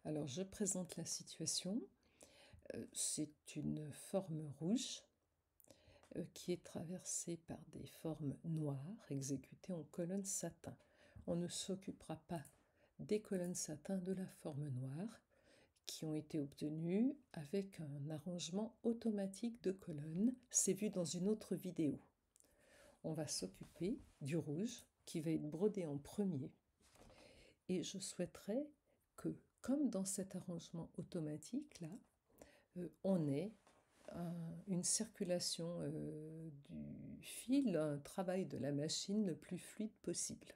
Alors, je présente la situation. C'est une forme rouge qui est traversée par des formes noires exécutées en colonne satin. On ne s'occupera pas des colonnes satin de la forme noire qui ont été obtenues avec un arrangement automatique de colonnes. C'est vu dans une autre vidéo. On va s'occuper du rouge qui va être brodé en premier. Et je souhaiterais que, comme dans cet arrangement automatique-là, on ait une circulation du fil, un travail de la machine le plus fluide possible.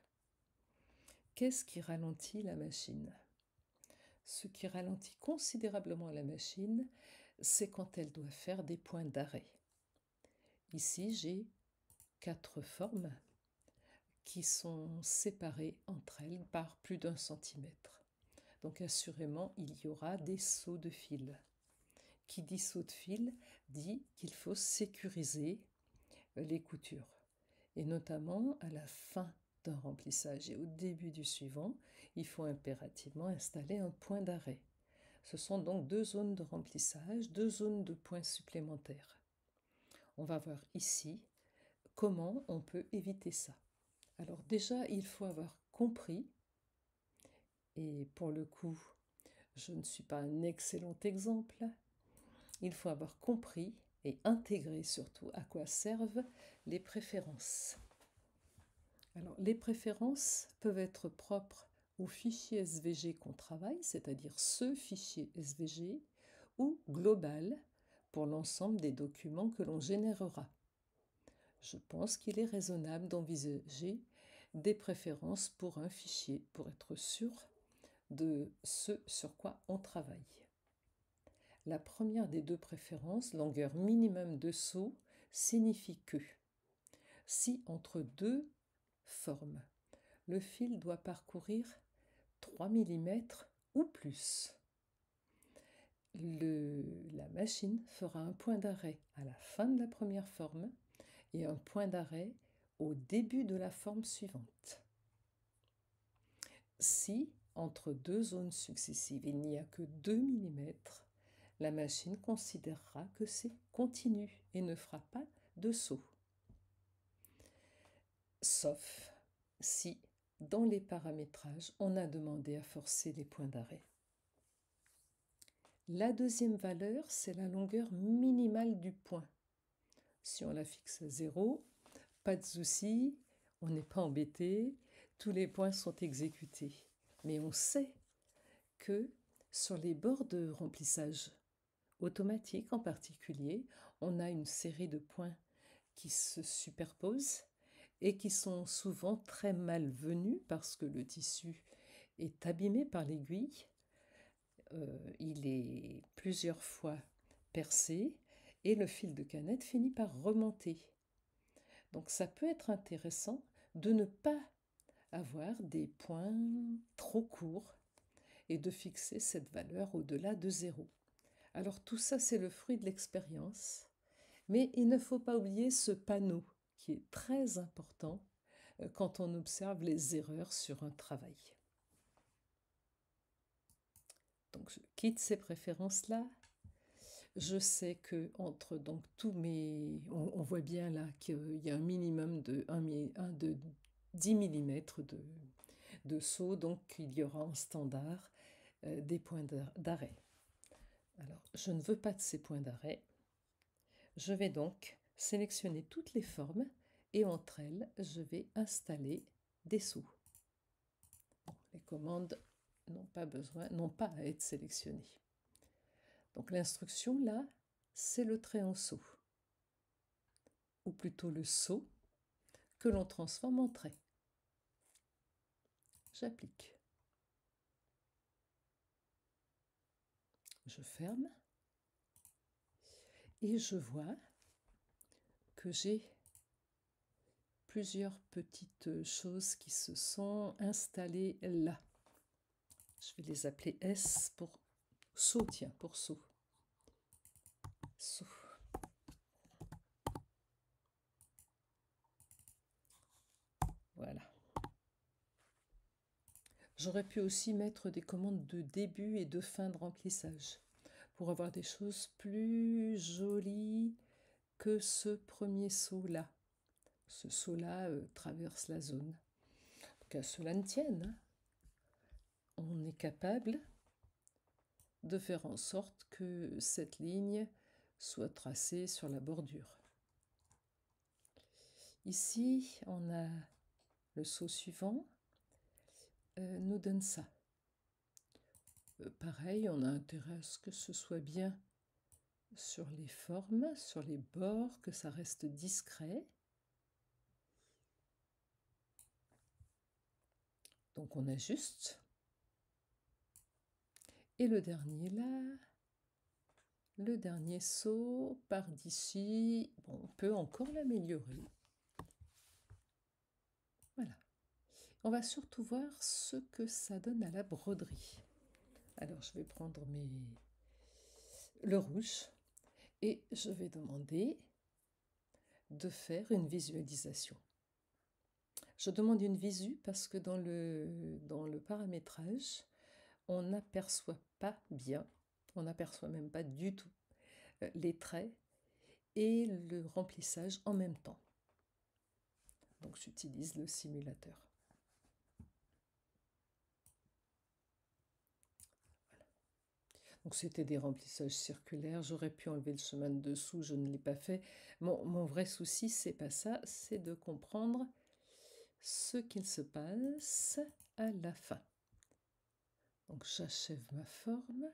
Qu'est-ce qui ralentit la machine? Ce qui ralentit considérablement la machine, c'est quand elle doit faire des points d'arrêt. Ici, j'ai 4 formes qui sont séparées entre elles par plus d'1 centimètre. Donc assurément, il y aura des sauts de fil. Qui dit saut de fil dit qu'il faut sécuriser les coutures. Et notamment à la fin d'un remplissage et au début du suivant, il faut impérativement installer un point d'arrêt. Ce sont donc 2 zones de remplissage, 2 zones de points supplémentaires. On va voir ici comment on peut éviter ça. Alors déjà, il faut avoir compris, et pour le coup, je ne suis pas un excellent exemple, il faut avoir compris et intégré surtout à quoi servent les préférences. Alors, les préférences peuvent être propres au fichier SVG qu'on travaille, c'est-à-dire ce fichier SVG, ou global pour l'ensemble des documents que l'on générera. Je pense qu'il est raisonnable d'envisager des préférences pour un fichier, pour être sûr de ce sur quoi on travaille. La première des 2 préférences, longueur minimum de saut, signifie que si entre 2 formes, le fil doit parcourir 3 mm ou plus, la machine fera un point d'arrêt à la fin de la première forme et un point d'arrêt au début de la forme suivante. Si entre 2 zones successives il n'y a que 2 mm, la machine considérera que c'est continu et ne fera pas de saut. Sauf si, dans les paramétrages, on a demandé à forcer les points d'arrêt. La deuxième valeur, c'est la longueur minimale du point. Si on la fixe à 0, pas de souci, on n'est pas embêté, tous les points sont exécutés. Mais on sait que sur les bords de remplissage automatique en particulier, on a une série de points qui se superposent et qui sont souvent très malvenus parce que le tissu est abîmé par l'aiguille, il est plusieurs fois percé et le fil de canette finit par remonter. Donc ça peut être intéressant de ne pas avoir des points trop courts et de fixer cette valeur au-delà de 0. Alors tout ça, c'est le fruit de l'expérience, mais il ne faut pas oublier ce panneau qui est très important quand on observe les erreurs sur un travail. Donc je quitte ces préférences-là. Je sais que entre donc tous mes... On voit bien là qu'il y a un minimum de 10 mm de saut, donc il y aura en standard des points d'arrêt. Alors, je ne veux pas de ces points d'arrêt. Je vais donc sélectionner toutes les formes et entre elles, je vais installer des sauts. Bon, les commandes n'ont pas à être sélectionnées. Donc l'instruction là, c'est le trait en saut, ou plutôt le saut que l'on transforme en trait. J'applique. Je ferme et je vois que j'ai plusieurs petites choses qui se sont installées là. Je vais les appeler S pour saut, tiens, pour saut. Saut. Voilà. J'aurais pu aussi mettre des commandes de début et de fin de remplissage pour avoir des choses plus jolies que ce premier saut-là. Ce saut-là traverse la zone. Qu'à cela ne tienne, hein. On est capable de faire en sorte que cette ligne soit tracée sur la bordure. Ici, on a le saut suivant, nous donne ça. Pareil, on a intérêt à ce que ce soit bien sur les formes, sur les bords, que ça reste discret. Donc on ajuste. Et le dernier là, le dernier saut par d'ici, bon, on peut encore l'améliorer. Voilà. On va surtout voir ce que ça donne à la broderie. Alors je vais prendre le rouge et je vais demander de faire une visualisation. Je demande une visu parce que dans le paramétrage, on n'aperçoit pas bien, on n'aperçoit même pas du tout les traits et le remplissage en même temps. Donc j'utilise le simulateur. Voilà. Donc c'était des remplissages circulaires, j'aurais pu enlever le chemin de dessous, je ne l'ai pas fait. Mon vrai souci, c'est pas ça, c'est de comprendre ce qu'il se passe à la fin. Donc j'achève ma forme.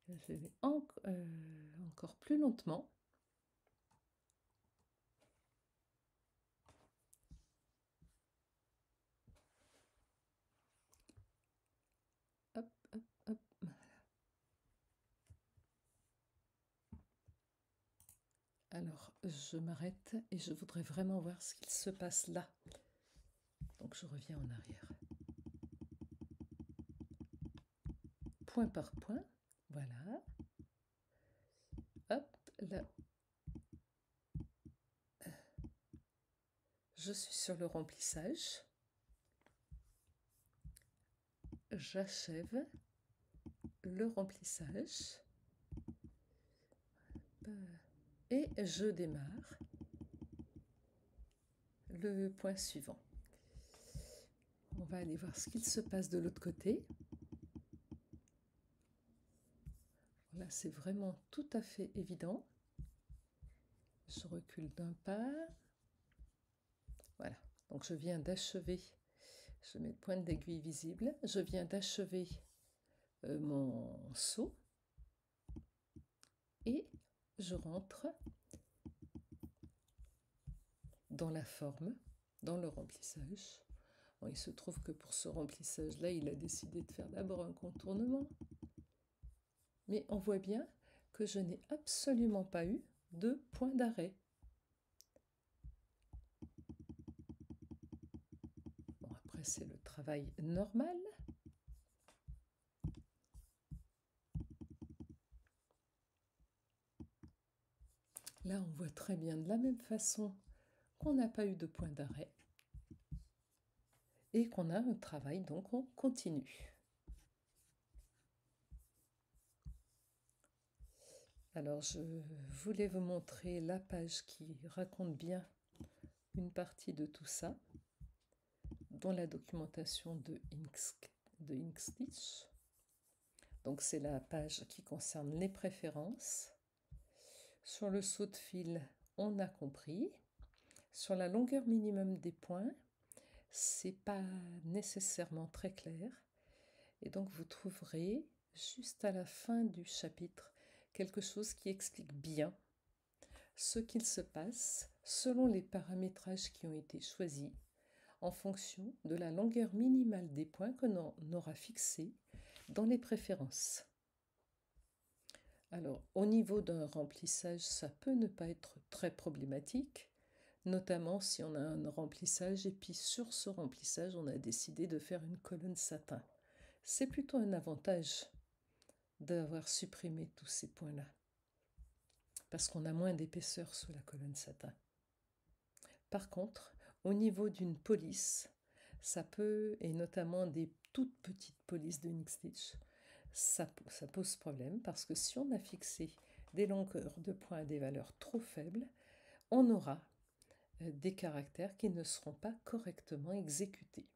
Je vais encore plus lentement. Hop, hop, hop. Alors, je m'arrête et je voudrais vraiment voir ce qu'il se passe là. Donc, je reviens en arrière. Point par point. Voilà. Hop, là. Je suis sur le remplissage. J'achève le remplissage. Et je démarre le point suivant. On va aller voir ce qu'il se passe de l'autre côté. Là, c'est vraiment tout à fait évident. Je recule d'un pas. Voilà. Donc, je viens d'achever. Je mets le point d'aiguille visible. Je viens d'achever mon saut. Et je rentre dans la forme, dans le remplissage. Bon, il se trouve que pour ce remplissage-là, il a décidé de faire d'abord un contournement. Mais on voit bien que je n'ai absolument pas eu de point d'arrêt. Bon, après, c'est le travail normal. Là, on voit très bien de la même façon qu'on n'a pas eu de point d'arrêt et qu'on a un travail, donc on continue. Alors, je voulais vous montrer la page qui raconte bien une partie de tout ça, dans la documentation de Inkstitch. Donc, c'est la page qui concerne les préférences. Sur le saut de fil, on a compris. Sur la longueur minimum des points, c'est pas nécessairement très clair. Et donc, vous trouverez juste à la fin du chapitre quelque chose qui explique bien ce qu'il se passe selon les paramétrages qui ont été choisis en fonction de la longueur minimale des points que l'on aura fixés dans les préférences. Alors, au niveau d'un remplissage, ça peut ne pas être très problématique, notamment si on a un remplissage et puis sur ce remplissage, on a décidé de faire une colonne satin. C'est plutôt un avantage d'avoir supprimé tous ces points-là, parce qu'on a moins d'épaisseur sous la colonne satin. Par contre, au niveau d'une police, ça peut, et notamment des toutes petites polices de Nix-Stitch, ça pose problème parce que si on a fixé des longueurs de points à des valeurs trop faibles, on aura des caractères qui ne seront pas correctement exécutés.